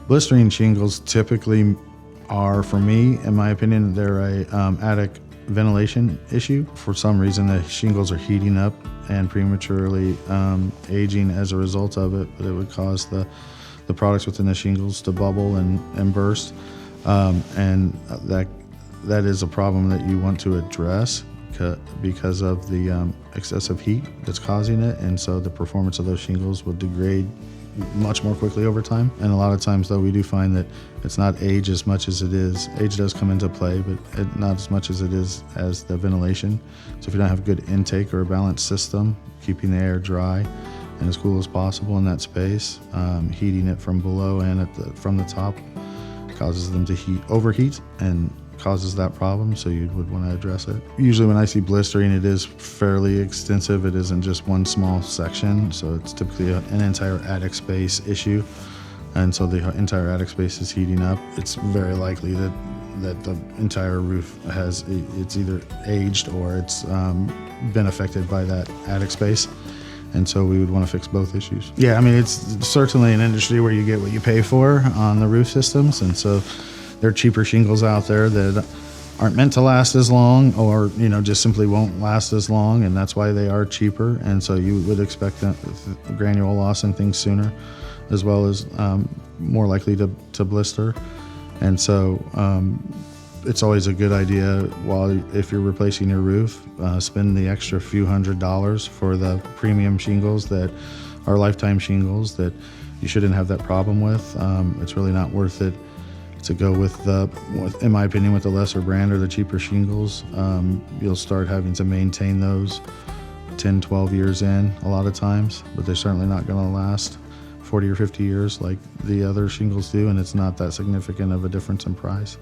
Blistering shingles typically are, for me, in my opinion, they're a attic ventilation issue. For some reason, the shingles are heating up and prematurely aging as a result of it, but it would cause the products within the shingles to bubble and burst. And that is a problem that you want to address because of the excessive heat that's causing it, and so the performance of those shingles will degrade much more quickly over time. And a lot of times, though, we do find that it's not age as much as it is. Age does come into play, but not as much as it is as the ventilation. So if you don't have good intake or a balanced system, keeping the air dry and as cool as possible in that space, heating it from below and from the top causes them to overheat and causes that problem, so you would want to address it. Usually when I see blistering, it is fairly extensive. It isn't just one small section, so it's typically an entire attic space issue, and so the entire attic space is heating up. It's very likely that the entire roof it's either aged or it's been affected by that attic space. And so we would want to fix both issues. Yeah, I mean, it's certainly an industry where you get what you pay for on the roof systems, and so there are cheaper shingles out there that aren't meant to last as long, or just simply won't last as long, and that's why they are cheaper. And so you would expect granule loss and things sooner, as well as more likely to blister. And so it's always a good idea, if you're replacing your roof, spend the extra few $100s for the premium shingles that are lifetime shingles that you shouldn't have that problem with. It's really not worth it to go in my opinion, with the lesser brand or the cheaper shingles. You'll start having to maintain those 10, 12 years in a lot of times, but they're certainly not going to last 40 or 50 years like the other shingles do, and it's not that significant of a difference in price.